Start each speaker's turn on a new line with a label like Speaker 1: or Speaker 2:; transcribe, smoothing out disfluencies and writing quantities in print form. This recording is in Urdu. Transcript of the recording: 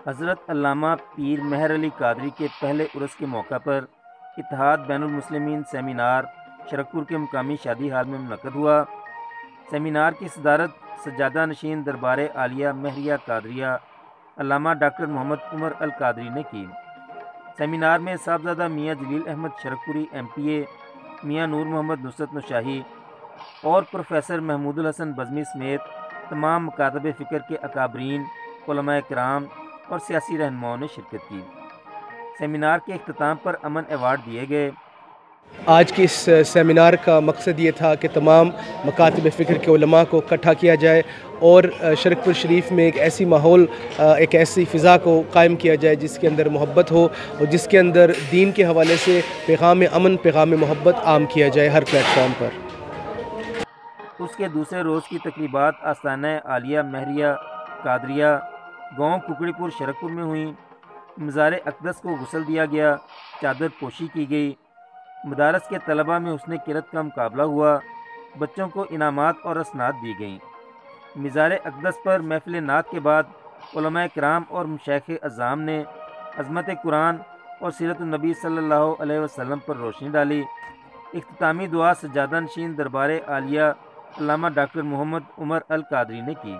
Speaker 1: حضرت علامہ پیر مہر علی قادری کے پہلے عرس کے موقع پر اتحاد بین المسلمین سیمینار شرکپور کے مقامی شادی ہال میں منعقد ہوا۔ سیمینار کی صدارت سجادہ نشین دربار عالیہ مہریہ قادریہ علامہ ڈاکٹر محمد عمر القادری نے کی۔ سیمینار میں صاحبزادہ میاں جلیل احمد شرکپوری MPA، میاں نور محمد نصرت نوشاہی اور پروفیسر محمود الحسن بزمی سمیت تمام مکاتب فکر کے اکابرین، علماء کرام اور سیاسی رہنماؤں نے شرکت کی۔ سیمینار کے اختتام پر امن ایوارڈ دیے گئے۔
Speaker 2: آج کی اس سیمینار کا مقصد یہ تھا کہ تمام مکاتب فکر کے علماء کو اکٹھا کیا جائے اور شرکپور شریف میں ایک ایسی ماحول، ایک ایسی فضا کو قائم کیا جائے جس کے اندر محبت ہو اور جس کے اندر دین کے حوالے سے پیغام امن، پیغام محبت عام کیا جائے ہر پلیٹ فارم پر۔
Speaker 1: اس کے دوسرے روز کی تقریبات آستانہ عالیہ مہریہ قادریہ گاؤں ککڑی پور شرکپور میں ہوئیں۔ مزار اقدس کو غسل دیا گیا، چادر پوشی کی گئی۔ مدارس کے طلباء میں حسن قرت کا مقابلہ ہوا، بچوں کو انعامات اور اسناد دی گئیں۔ مزار اقدس پر محفل نعت کے بعد علماء کرام اور مشائخ اعظام نے عظمت قرآن اور سیرت النبی صلی اللہ علیہ وسلم پر روشنی ڈالی۔ اختتامی دعا سجادہ نشین دربار عالیہ علامہ ڈاکٹر محمد عمر القادری نے کی۔